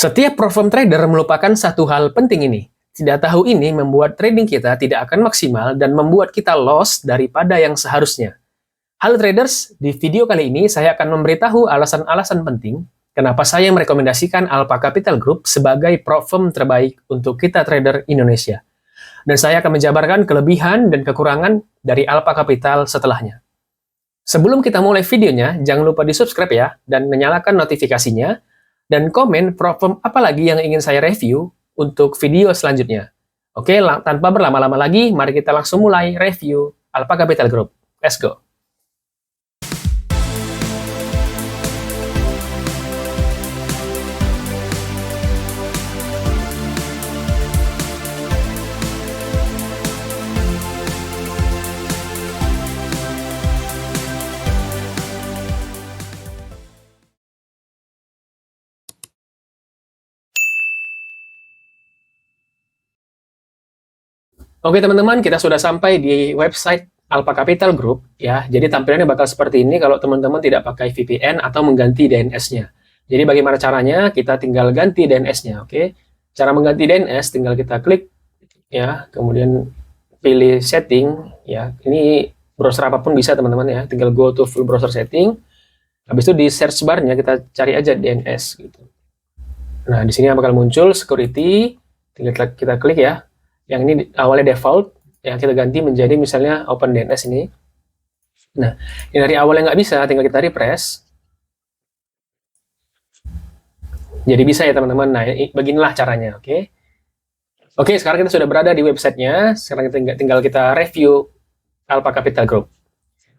Setiap platform trader melupakan satu hal penting ini. Tidak tahu ini membuat trading kita tidak akan maksimal dan membuat kita loss daripada yang seharusnya. Halo traders, di video kali ini saya akan memberitahu alasan-alasan penting kenapa saya merekomendasikan Alpha Capital Group sebagai platform terbaik untuk kita trader Indonesia. Dan saya akan menjabarkan kelebihan dan kekurangan dari Alpha Capital setelahnya. Sebelum kita mulai videonya, jangan lupa di-subscribe ya, dan menyalakan notifikasinya, dan komen platform apa lagi yang ingin saya review untuk video selanjutnya. Oke, tanpa berlama-lama lagi, mari kita langsung mulai review Alpha Capital Group. Let's go! Oke teman-teman, kita sudah sampai di website Alpha Capital Group ya. Jadi tampilannya bakal seperti ini kalau teman-teman tidak pakai VPN atau mengganti DNS-nya. Jadi bagaimana caranya? Kita tinggal ganti DNS-nya, oke? Cara mengganti DNS tinggal kita klik ya, kemudian pilih setting ya. Ini browser apapun bisa teman-teman ya. Tinggal go to full browser setting. Habis itu di search bar-nya kita cari aja DNS gitu. Nah, di sini bakal muncul security. Tinggal kita klik ya. Yang ini awalnya default, yang kita ganti menjadi misalnya Open DNS ini. Nah, ini dari awalnya nggak bisa, tinggal kita refresh. Jadi bisa ya teman-teman. Nah, beginilah caranya, oke? Oke, sekarang kita sudah berada di websitenya. Sekarang tinggal kita review Alpha Capital Group.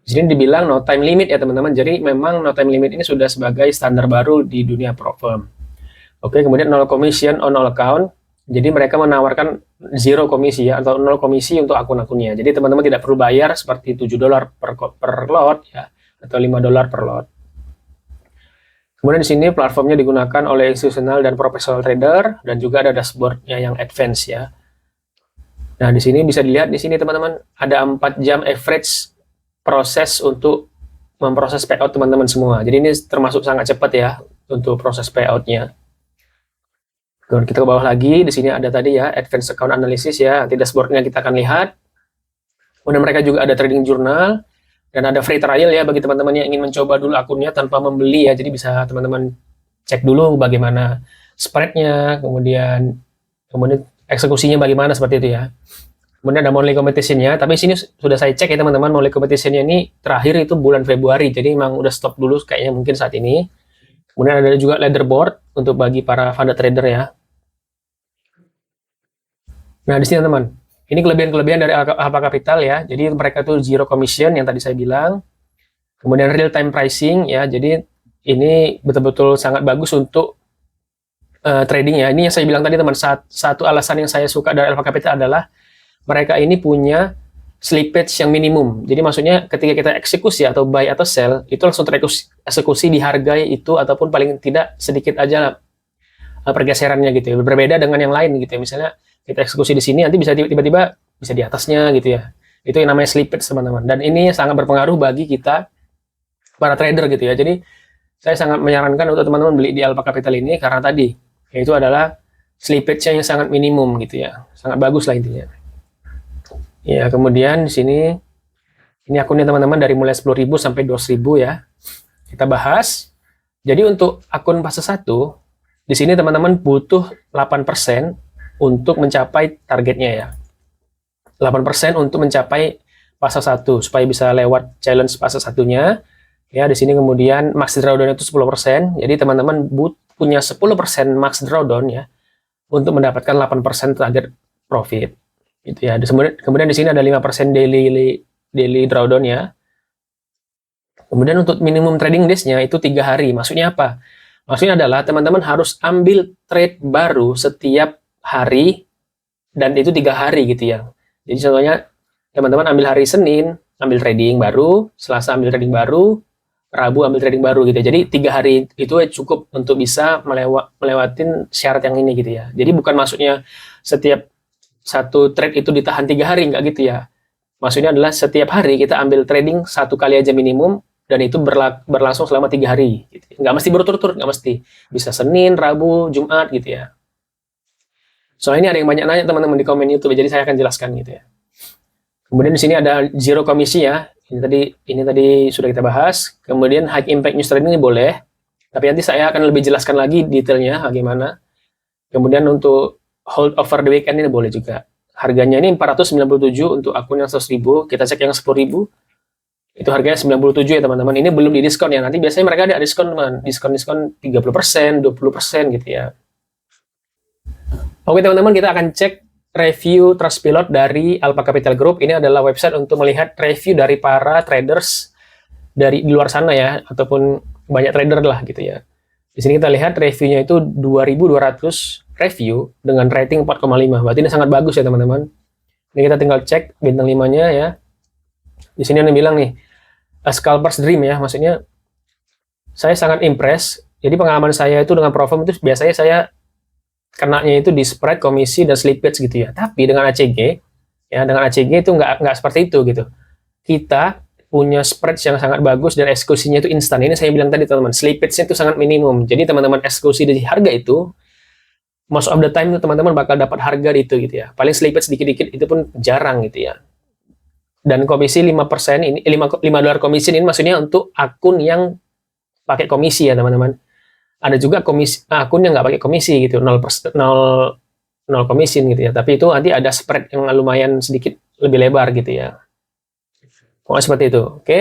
Di sini dibilang no time limit ya teman-teman. Jadi memang no time limit ini sudah sebagai standar baru di dunia platform. Oke, kemudian no commission on all account. Jadi mereka menawarkan zero komisi ya, atau 0 komisi untuk akun-akunnya. Jadi teman-teman tidak perlu bayar seperti $7 per lot ya, atau $5 per lot. Kemudian di sini platformnya digunakan oleh institusional dan profesional trader, dan juga ada dashboardnya yang advance ya. Nah di sini bisa dilihat di sini teman-teman ada 4 jam average proses untuk memproses payout teman-teman semua. Jadi ini termasuk sangat cepat ya untuk proses payoutnya. Kita ke bawah lagi, di sini ada tadi ya, Advanced Account Analysis ya, nanti dashboardnya kita akan lihat. Kemudian mereka juga ada trading journal, dan ada free trial ya, bagi teman-teman yang ingin mencoba dulu akunnya tanpa membeli ya, jadi bisa teman-teman cek dulu bagaimana spreadnya, kemudian eksekusinya bagaimana seperti itu ya. Kemudian ada monthly competition-nya, tapi sini sudah saya cek ya teman-teman, monthly competition-nya ini terakhir itu bulan Februari, jadi memang udah stop dulu kayaknya mungkin saat ini. Kemudian ada juga leaderboard untuk bagi para fund trader ya. Nah, di sini teman, ini kelebihan-kelebihan dari Alpha Capital ya. Jadi mereka tuh zero commission yang tadi saya bilang. Kemudian real time pricing ya. Jadi ini betul-betul sangat bagus untuk trading ya. Ini yang saya bilang tadi teman, satu alasan yang saya suka dari Alpha Capital adalah mereka ini punya slippage yang minimum. Jadi maksudnya ketika kita eksekusi atau buy atau sell, itu langsung tereksekusi dihargai itu, ataupun paling tidak sedikit aja pergeserannya gitu ya. Berbeda dengan yang lain gitu ya. Misalnya kita eksekusi di sini, nanti bisa tiba-tiba bisa di atasnya gitu ya. Itu yang namanya slippage teman-teman. Dan ini sangat berpengaruh bagi kita para trader gitu ya. Jadi saya sangat menyarankan untuk teman-teman beli di Alpha Capital ini karena tadi yaitu adalah slippage-nya yang sangat minimum gitu ya. Sangat bagus lah intinya. Ya, kemudian di sini ini akunnya teman-teman dari mulai 10.000 sampai 200.000 ya. Kita bahas. Jadi untuk akun fase 1 di sini teman-teman butuh 8% untuk mencapai targetnya ya. 8% untuk mencapai fase 1 supaya bisa lewat challenge fase 1-nya. Ya, di sini kemudian max drawdown itu 10%. Jadi teman-teman punya 10% max drawdown ya untuk mendapatkan 8% target profit. Gitu ya. Kemudian di sini ada 5% daily drawdown ya. Kemudian untuk minimum trading days-nya itu 3 hari. Maksudnya apa? Maksudnya adalah teman-teman harus ambil trade baru setiap hari, dan itu 3 hari gitu ya. Jadi contohnya teman-teman ambil hari Senin ambil trading baru, Selasa ambil trading baru, Rabu ambil trading baru gitu ya. Jadi 3 hari itu cukup untuk bisa melewatin syarat yang ini gitu ya. Jadi bukan maksudnya setiap satu trade itu ditahan 3 hari, nggak gitu ya. Maksudnya adalah setiap hari kita ambil trading 1 kali aja minimum, dan itu berlangsung selama 3 hari. Gitu. Nggak mesti berturut-turut, nggak mesti. Bisa Senin, Rabu, Jumat gitu ya. Soalnya ini ada yang banyak nanya teman-teman di komen YouTube, jadi saya akan jelaskan gitu ya. Kemudian di sini ada zero komisi ya. Ini tadi sudah kita bahas. Kemudian high impact news trading ini boleh, tapi nanti saya akan lebih jelaskan lagi detailnya bagaimana. Kemudian untuk hold over the weekend ini boleh juga. Harganya ini 497 untuk akun yang 100.000. Kita cek yang 10.000. Itu harganya 97 ya teman-teman. Ini belum di diskon ya. Nanti biasanya mereka ada diskon teman. Diskon 30%, 20% gitu ya. Oke teman-teman, kita akan cek review Trustpilot dari Alpha Capital Group. Ini adalah website untuk melihat review dari para traders dari di luar sana ya, ataupun banyak trader lah gitu ya. Di sini kita lihat reviewnya itu 2.200 review dengan rating 4,5. Berarti ini sangat bagus ya teman-teman. Ini kita tinggal cek bintang 5-nya ya. Di sini ada yang bilang nih, a scalper's dream ya, maksudnya saya sangat impress. Jadi pengalaman saya itu dengan Profom itu biasanya saya kenanya itu di spread, komisi, dan slippage gitu ya. Tapi dengan ACG, ya dengan ACG itu nggak seperti itu gitu. Kita punya spread yang sangat bagus dan eksekusinya itu instan. Ini saya bilang tadi teman-teman, slippage-nya itu sangat minimum. Jadi teman-teman eksekusi dari harga itu, most of the time itu teman-teman bakal dapat harga itu gitu ya. Paling slippage sedikit-dikit itu pun jarang gitu ya. Dan komisi 5% ini, $5 komisi ini maksudnya untuk akun yang pakai komisi ya teman-teman. Ada juga akun yang nggak pakai komisi gitu, 0 komisi gitu ya. Tapi itu nanti ada spread yang lumayan sedikit lebih lebar gitu ya. Pokoknya seperti itu, oke?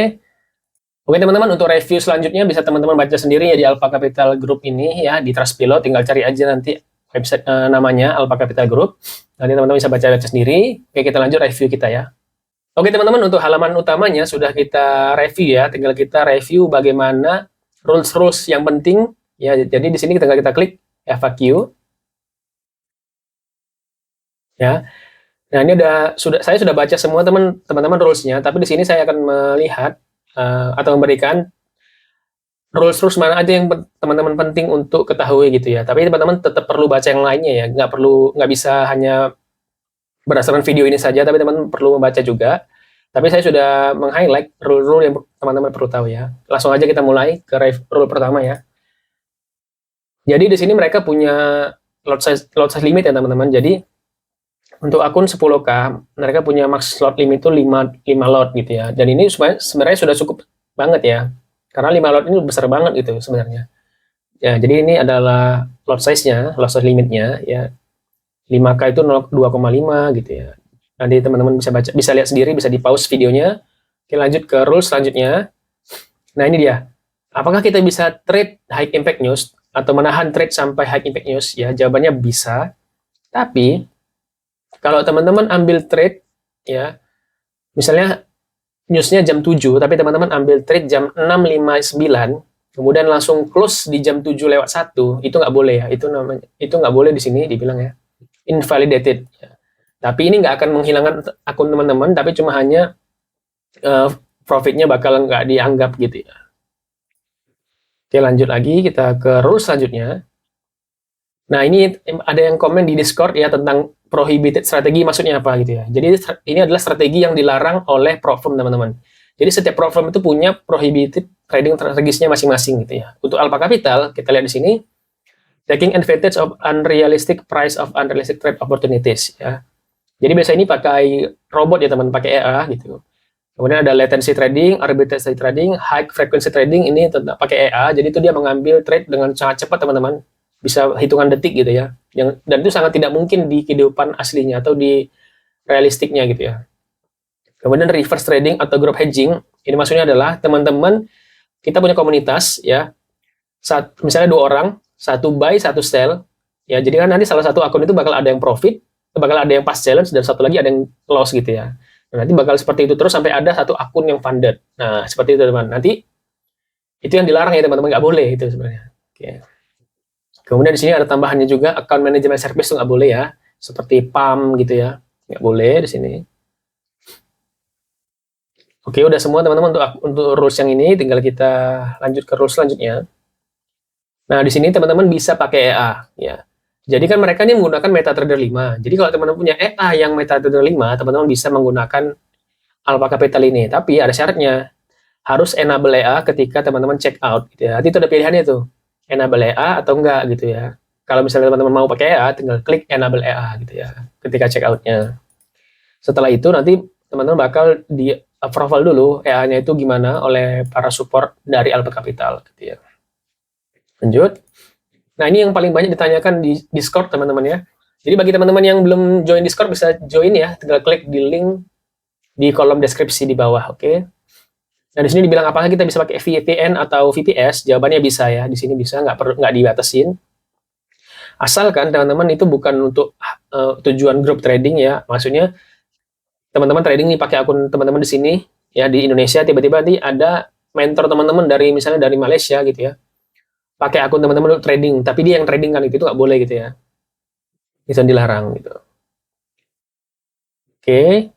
Oke teman-teman, untuk review selanjutnya bisa teman-teman baca sendiri ya di Alpha Capital Group ini ya, di Trustpilot. Tinggal cari aja nanti website namanya Alpha Capital Group. Nanti teman-teman bisa baca sendiri. Oke, kita lanjut review kita ya. Oke teman-teman, untuk halaman utamanya sudah kita review ya. Tinggal kita review bagaimana rules-rules yang penting ya. Jadi di sini tinggal kita klik FAQ ya. Nah ini saya sudah baca semua teman-teman rules-nya. Tapi di sini saya akan melihat atau memberikan rules mana aja yang teman-teman penting untuk ketahui gitu ya. Tapi teman-teman tetap perlu baca yang lainnya ya. Nggak bisa hanya berdasarkan video ini saja, tapi teman-teman perlu membaca juga. Tapi saya sudah meng-highlight rule-rule yang teman-teman perlu tahu ya. Langsung aja kita mulai ke rule pertama ya. Jadi di sini mereka punya lot size limit ya teman-teman. Jadi untuk akun 10K, mereka punya max slot limit itu 5 lot gitu ya. Dan ini sebenarnya sudah cukup banget ya. Karena 5 lot ini besar banget gitu sebenarnya. Ya, jadi ini adalah lot size-nya, lot size limitnya ya. 5K itu 2,5 gitu ya. Nanti teman-teman bisa lihat sendiri, bisa di pause videonya. Oke, lanjut ke rules selanjutnya. Nah, ini dia. Apakah kita bisa trade high impact news atau menahan trade sampai high impact news? Ya, jawabannya bisa. Tapi kalau teman-teman ambil trade ya, misalnya newsnya jam 7, tapi teman-teman ambil trade jam 6.59, kemudian langsung close di jam 7:01, itu nggak boleh ya. Itu nggak boleh di sini dibilang ya. Invalidated. Ya. Tapi ini nggak akan menghilangkan akun teman-teman, tapi cuma hanya profitnya bakal nggak dianggap gitu ya. Oke, lanjut lagi kita ke rules selanjutnya. Nah, ini ada yang komen di Discord ya tentang prohibited strategi, maksudnya apa gitu ya. Jadi ini adalah strategi yang dilarang oleh Profom teman-teman. Jadi setiap Profom itu punya prohibited trading strategisnya masing-masing gitu ya. Untuk Alpha Capital kita lihat di sini, taking advantage of unrealistic price of unrealistic trade opportunities ya. Jadi biasanya ini pakai robot ya teman, pakai EA gitu. Kemudian ada latency trading, arbitrage trading, high frequency trading, ini tetap pakai EA. Jadi itu dia mengambil trade dengan sangat cepat teman-teman, bisa hitungan detik gitu ya. Dan itu sangat tidak mungkin di kehidupan aslinya atau di realistiknya gitu ya. Kemudian reverse trading atau group hedging, ini maksudnya adalah teman-teman kita punya komunitas ya. Misalnya 2 orang, satu buy, satu sell. Ya, jadi kan nanti salah satu akun itu bakal ada yang profit, bakal ada yang pass challenge, dan satu lagi ada yang loss gitu ya. Nah, nanti bakal seperti itu terus sampai ada satu akun yang funded. Nah, seperti itu teman. Nanti itu yang dilarang ya teman-teman, nggak boleh itu sebenarnya. Oke. Kemudian di sini ada tambahannya juga, account management service itu nggak boleh ya, seperti PAM gitu ya, nggak boleh di sini. Oke, udah semua teman-teman untuk rules yang ini, tinggal kita lanjut ke rules selanjutnya. Nah, di sini teman-teman bisa pakai EA ya. Jadi kan mereka ini menggunakan MetaTrader 5. Jadi kalau teman-teman punya EA yang MetaTrader 5, teman-teman bisa menggunakan Alpha Capital ini. Tapi ada syaratnya. harus enable EA ketika teman-teman check out gitu ya. Nanti itu ada pilihannya tuh, enable EA atau enggak gitu ya. Kalau misalnya teman-teman mau pakai EA, tinggal klik enable EA gitu ya ketika check outnya. Setelah itu nanti teman-teman bakal di approval dulu EA-nya itu gimana oleh para support dari Alpha Capital gitu ya. Lanjut. Nah, ini yang paling banyak ditanyakan di Discord teman-teman ya. Jadi bagi teman-teman yang belum join Discord bisa join ya, tinggal klik di link di kolom deskripsi di bawah, oke? Nah, di sini dibilang apakah kita bisa pakai VPN atau VPS? Jawabannya bisa ya. Di sini bisa, nggak dibatasin. Asalkan teman-teman itu bukan untuk tujuan grup trading ya. Maksudnya teman-teman trading nih pakai akun teman-teman di sini ya, di Indonesia, tiba-tiba nanti ada mentor teman-teman dari misalnya dari Malaysia gitu ya, pakai akun teman-teman untuk trading, tapi dia yang trading kan itu nggak boleh gitu ya. Itu dilarang gitu. Oke,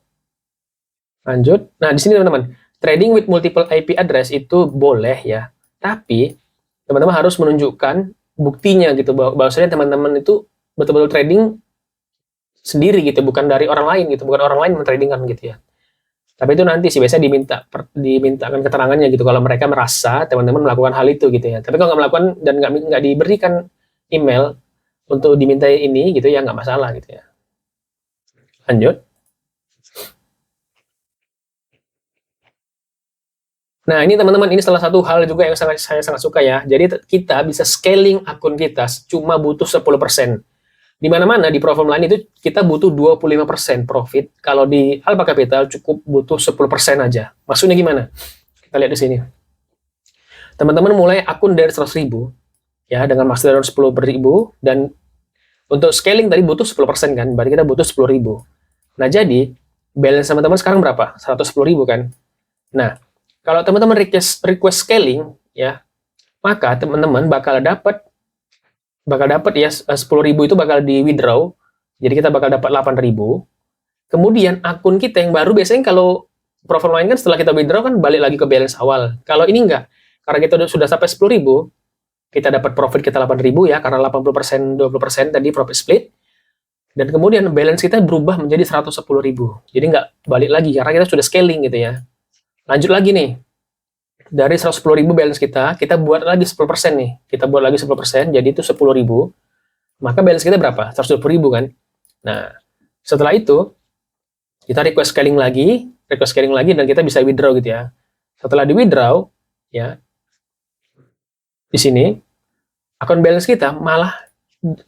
lanjut. Nah, di sini teman-teman, trading with multiple IP address itu boleh ya, tapi teman-teman harus menunjukkan buktinya gitu, bahwasanya teman-teman itu betul-betul trading sendiri gitu, bukan dari orang lain gitu, bukan orang lain mentradingkan gitu ya. Tapi itu nanti sih biasanya dimintakan keterangannya gitu kalau mereka merasa teman-teman melakukan hal itu gitu ya. Tapi kalau nggak melakukan dan nggak diberikan email untuk dimintai ini gitu ya, nggak masalah gitu ya. Lanjut. Nah, ini teman-teman, ini salah satu hal juga yang saya sangat suka ya. Jadi kita bisa scaling akun kita cuma butuh 10%. Di mana-mana di platform lain itu kita butuh 25% profit. Kalau di Alpha Capital cukup butuh 10% aja. Maksudnya gimana? Kita lihat di sini. Teman-teman mulai akun dari 100.000 ya, dengan master 10.000, dan untuk scaling tadi butuh 10% kan, berarti kita butuh 10.000. Nah, jadi balance teman-teman sekarang berapa? 110.000 kan. Nah, kalau teman-teman request scaling ya, maka teman-teman bakal dapat ya 10.000 itu bakal di withdraw. Jadi kita bakal dapat 8.000. Kemudian akun kita yang baru, biasanya kalau profile lain kan setelah kita withdraw kan balik lagi ke balance awal. Kalau ini enggak. Karena kita sudah sampai 10.000, kita dapat profit kita 8.000 ya, karena 80% 20% tadi profit split. Dan kemudian balance kita berubah menjadi 110.000. Jadi nggak balik lagi karena kita sudah scaling gitu ya. Lanjut lagi nih. Dari 110.000 balance kita buat lagi 10% nih. Kita buat lagi 10%, jadi itu 10.000. Maka balance kita berapa? 120.000 kan? Nah, setelah itu, kita request scaling lagi, dan kita bisa withdraw gitu ya. Setelah di withdraw, ya, di sini, akun balance kita malah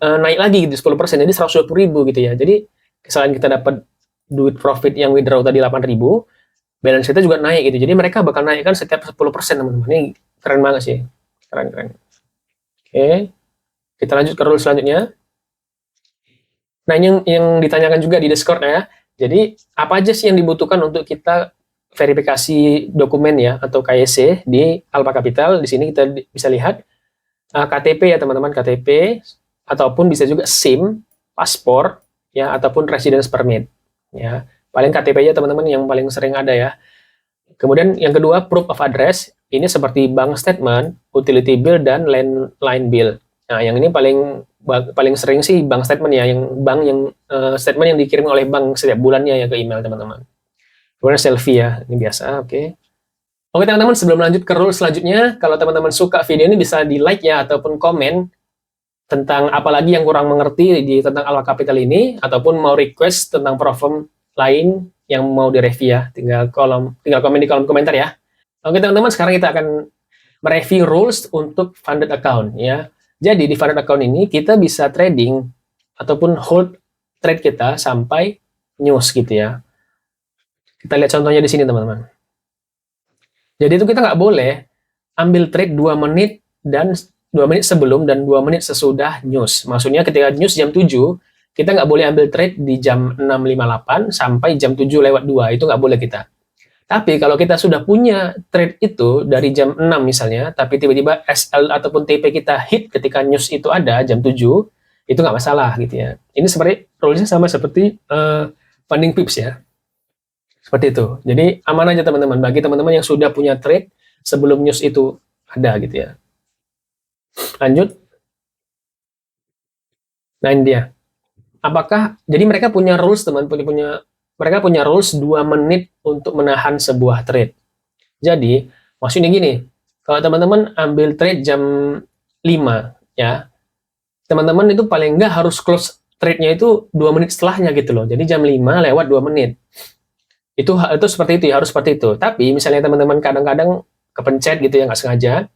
naik lagi gitu, 10%, jadi 120.000 gitu ya. Jadi, selain kita dapat duit profit yang withdraw tadi 8.000, balance kita juga naik gitu. Jadi mereka bakal naikkan setiap 10% teman-teman. Ini keren banget sih. Keren. Oke. Kita lanjut ke rule selanjutnya. Nah, ini yang ditanyakan juga di Discord ya. Jadi, apa aja sih yang dibutuhkan untuk kita verifikasi dokumen ya, atau KYC di Alpha Capital? Di sini kita bisa lihat KTP ya teman-teman, KTP, ataupun bisa juga SIM, paspor, ya, ataupun residence permit. Ya. Paling KTP aja teman-teman yang paling sering ada ya. Kemudian yang kedua, proof of address. Ini seperti bank statement, utility bill, dan landline bill. Nah, yang ini paling sering sih bank statement ya, statement yang dikirim oleh bank setiap bulannya ya ke email teman-teman. Kemudian selfie ya, ini biasa, oke. Oke teman-teman, sebelum lanjut ke rule selanjutnya, kalau teman-teman suka video ini bisa di like ya, ataupun komen tentang apalagi yang kurang mengerti tentang Alpha Capital ini, ataupun mau request tentang platform lain yang mau direview ya, tinggal komen di kolom komentar ya. Oke teman-teman, sekarang kita akan mereview rules untuk funded account ya. Jadi di funded account ini kita bisa trading ataupun hold trade kita sampai news gitu ya. Kita lihat contohnya di sini teman-teman. Jadi itu kita nggak boleh ambil trade 2 menit dan 2 menit sebelum dan 2 menit sesudah news. Maksudnya ketika news jam 7, kita nggak boleh ambil trade di jam 6.58 sampai jam 7:02, itu nggak boleh kita. Tapi kalau kita sudah punya trade itu dari jam 6 misalnya, tapi tiba-tiba SL ataupun TP kita hit ketika news itu ada jam 7, itu nggak masalah gitu ya. Ini seperti rules-nya sama seperti funding pips ya. Seperti itu. Jadi aman aja teman-teman, bagi teman-teman yang sudah punya trade sebelum news itu ada gitu ya. Lanjut. Nah ini dia. Jadi mereka punya rules mereka punya rules 2 menit untuk menahan sebuah trade. Jadi Maksudnya gini, kalau teman-teman ambil trade jam 5, ya, teman-teman itu paling nggak harus close trade-nya itu 2 menit setelahnya gitu loh. Jadi jam 5 lewat 2 menit. Itu seperti itu ya, harus seperti itu. Tapi misalnya teman-teman kadang-kadang kepencet gitu ya, nggak sengaja.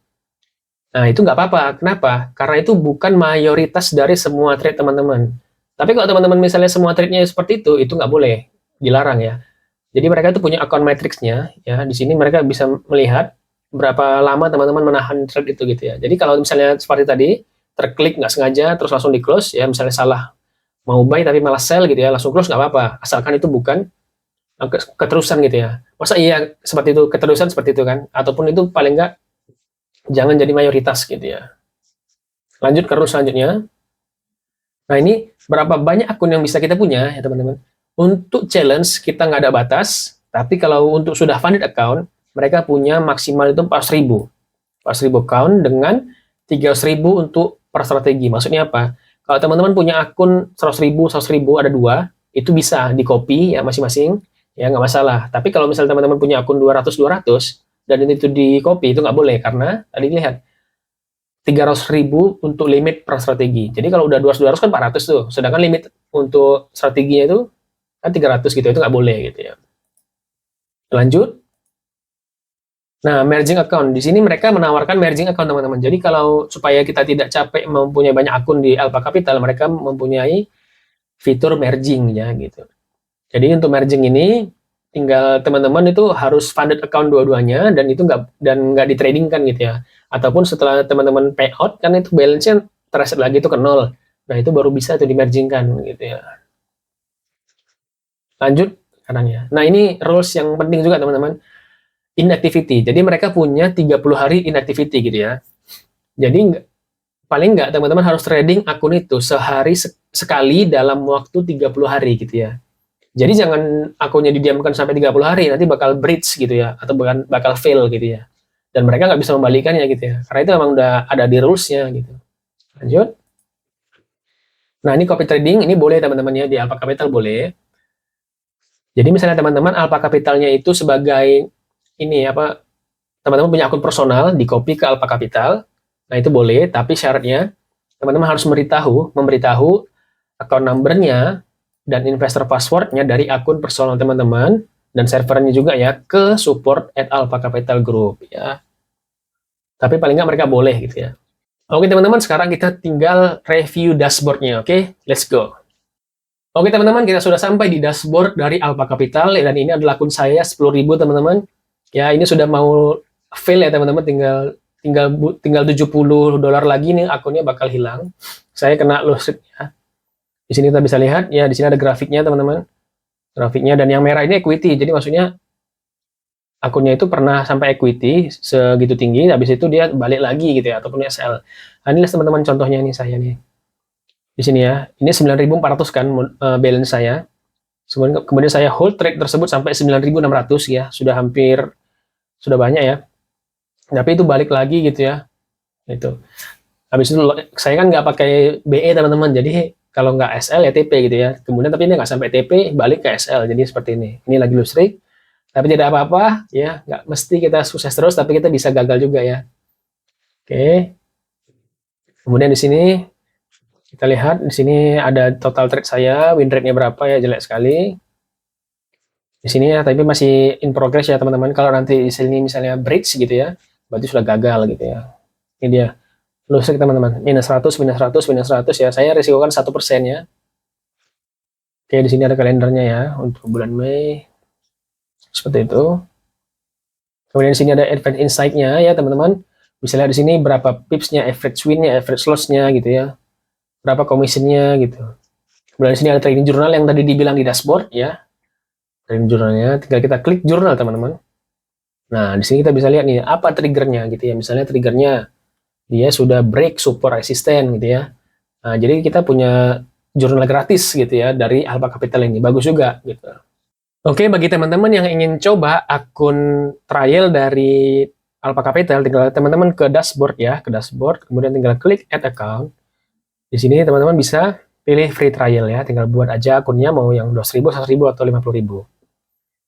Nah, itu nggak apa-apa. Kenapa? Karena itu bukan mayoritas dari semua trade teman-teman. Tapi kalau teman-teman misalnya semua trade-nya seperti itu nggak boleh, dilarang ya. Jadi mereka itu punya account matrix-nya, ya. Di sini mereka bisa melihat berapa lama teman-teman menahan trade itu gitu ya. Jadi kalau misalnya seperti tadi, terklik nggak sengaja, terus langsung di close, ya misalnya salah mau buy tapi malah sell gitu ya, langsung close nggak apa-apa. Asalkan itu bukan keterusan gitu ya. Masa iya seperti itu, keterusan seperti itu kan? Ataupun itu paling nggak jangan jadi mayoritas gitu ya. Lanjut ke rule selanjutnya. Nah, ini berapa banyak akun yang bisa kita punya ya teman-teman. Untuk challenge kita nggak ada batas, tapi kalau untuk sudah funded account, mereka punya maksimal itu 4.000. 4.000 account dengan 300.000 untuk per strategi. Maksudnya apa? Kalau teman-teman punya akun 100.000, 100.000 ada dua, itu bisa di copy ya masing-masing, ya nggak masalah. Tapi kalau misalnya teman-teman punya akun 200, dan itu di copy, itu nggak boleh, karena tadi lihat, 300.000 untuk limit per strategi. Jadi kalau udah 200 kan 400 tuh. Sedangkan limit untuk strateginya itu kan 300 gitu. Itu nggak boleh gitu ya. Lanjut. Nah, merging account. Di sini mereka menawarkan merging account teman-teman. Jadi kalau supaya kita tidak capek mempunyai banyak akun di Alpha Capital, mereka mempunyai fitur merging ya gitu. Jadi untuk merging ini tinggal teman-teman itu harus funded account dua-duanya dan itu nggak ditradingkan gitu ya. Ataupun setelah teman-teman payout kan itu balance-nya terreset lagi itu ke nol. Nah, itu baru bisa itu dimergingkan gitu ya. Lanjut sekarang ya. Nah, ini rules yang penting juga teman-teman. Inactivity. Jadi mereka punya 30 hari inactivity gitu ya. Jadi paling nggak teman-teman harus trading akun itu sehari sekali dalam waktu 30 hari gitu ya. Jadi jangan akunnya didiamkan sampai 30 hari, nanti bakal breach gitu ya, atau bakal fail gitu ya. Dan mereka nggak bisa membalikannya gitu ya, karena itu memang udah ada di rules-nya gitu. Lanjut. Nah, ini copy trading, ini boleh teman-teman ya, di Alpha Capital boleh. Jadi misalnya teman-teman Alpha Capitalnya itu sebagai ini apa, teman-teman punya akun personal, di copy ke Alpha Capital, nah itu boleh, tapi syaratnya teman-teman harus memberitahu account number-nya dan investor password-nya dari akun personal teman-teman dan servernya juga ya ke support at Alpha Capital Group ya. Tapi paling nggak mereka boleh gitu ya. Oke teman-teman, sekarang kita tinggal review dashboard-nya. Oke, let's go. Oke teman-teman, kita sudah sampai di dashboard dari Alpha Capital dan ini adalah akun saya 10.000 teman-teman. Ya, ini sudah mau fail ya teman-teman, tinggal $70 lagi nih akunnya bakal hilang. Saya kena loss ya. Di sini kita bisa lihat ya, di sini ada grafiknya teman-teman. Grafiknya, dan yang merah ini equity. Jadi maksudnya akunnya itu pernah sampai equity segitu tinggi, habis itu dia balik lagi gitu ya, ataupun sell. Nah, ini teman-teman contohnya nih saya nih. Di sini ya, ini 9.400 kan balance saya. Kemudian saya hold trade tersebut sampai 9.600 ya, sudah banyak ya. Tapi itu balik lagi gitu ya. Itu. Habis itu saya kan nggak pakai BE teman-teman, jadi kalau nggak SL ya TP gitu ya. Kemudian tapi ini nggak sampai TP, balik ke SL, jadi seperti ini. Ini lagi loose trade, tapi tidak apa-apa ya, nggak mesti kita sukses terus, tapi kita bisa gagal juga ya. Oke. Kemudian di sini kita lihat, di sini ada total trade saya, win rate-nya berapa ya, jelek sekali. Di sini ya, tapi masih in progress ya teman-teman. Kalau nanti di sini misalnya breach gitu ya, berarti sudah gagal gitu ya. Ini dia. Loss teman-teman. Minus 100, minus 100, minus 100 ya. Saya risikokan 1% ya. Oke, di sini ada kalendernya ya untuk bulan Mei. Seperti itu. Kemudian di sini ada advanced insight-nya ya teman-teman. Bisa lihat di sini berapa pips-nya, average win-nya, average loss-nya gitu ya. Berapa commission-nya gitu. Kemudian di sini ada trading journal yang tadi dibilang di dashboard ya. Trading journalnya, tinggal kita klik jurnal teman-teman. Nah, di sini kita bisa lihat nih apa triggernya gitu ya. Misalnya triggernya dia sudah break support resisten gitu ya. Nah, jadi kita punya jurnal gratis gitu ya dari Alpha Capital ini. Bagus juga gitu. Oke, bagi teman-teman yang ingin coba akun trial dari Alpha Capital, tinggal teman-teman ke dashboard ya, ke dashboard, kemudian tinggal klik add account. Di sini teman-teman bisa pilih free trial ya, tinggal buat aja akunnya mau yang 200.000, 100.000 atau 50.000.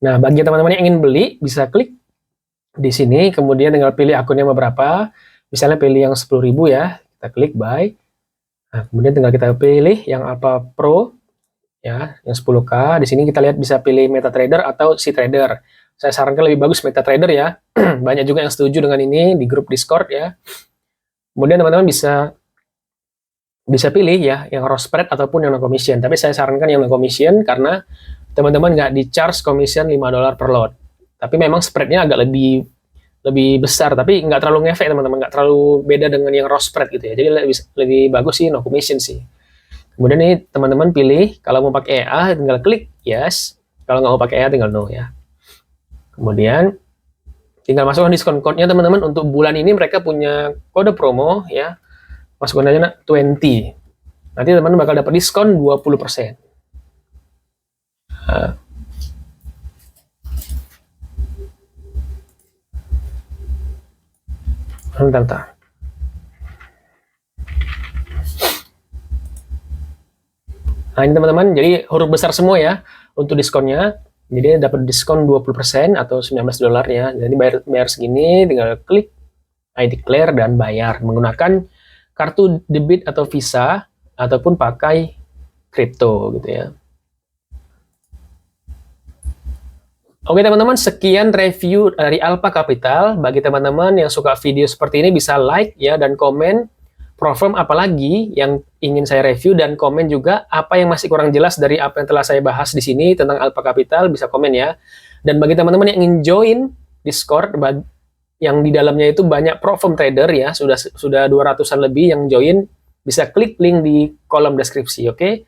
Nah, bagi teman-teman yang ingin beli, bisa klik di sini, kemudian tinggal pilih akunnya mau berapa. Misalnya pilih yang 10.000 ya, kita klik buy. Nah, kemudian tinggal kita pilih yang Alpha Pro ya, yang 10K. Di sini kita lihat bisa pilih MetaTrader atau CTrader. Saya sarankan lebih bagus MetaTrader ya. Banyak juga yang setuju dengan ini di grup Discord ya. Kemudian teman-teman bisa pilih ya yang raw spread ataupun yang no commission. Tapi saya sarankan yang no commission karena teman-teman nggak di charge commission $5 per lot. Tapi memang spreadnya agak lebih besar, tapi nggak terlalu ngefek teman-teman, nggak terlalu beda dengan yang raw spread gitu ya. Jadi lebih bagus sih no commission sih. Kemudian ini teman-teman pilih kalau mau pakai EA tinggal klik yes, kalau nggak mau pakai EA tinggal no ya. Kemudian tinggal masukkan diskon code-nya teman-teman. Untuk bulan ini mereka punya kode promo ya, masukkan aja 20. Nanti teman-teman bakal dapat diskon 20%. Bentar. Nah ini teman-teman, jadi huruf besar semua ya untuk diskonnya. Jadi dapat diskon 20% atau $19 ya. Jadi bayar segini, tinggal klik I declare dan bayar menggunakan kartu debit atau Visa ataupun pakai kripto gitu ya. Oke teman-teman, sekian review dari Alpha Capital. Bagi teman-teman yang suka video seperti ini bisa like ya dan komen platform apalagi yang ingin saya review, dan komen juga apa yang masih kurang jelas dari apa yang telah saya bahas di sini tentang Alpha Capital, bisa komen ya. Dan bagi teman-teman yang ingin join Discord yang di dalamnya itu banyak platform trader ya, sudah 200-an lebih yang join, bisa klik link di kolom deskripsi, oke?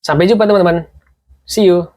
Sampai jumpa teman-teman. See you.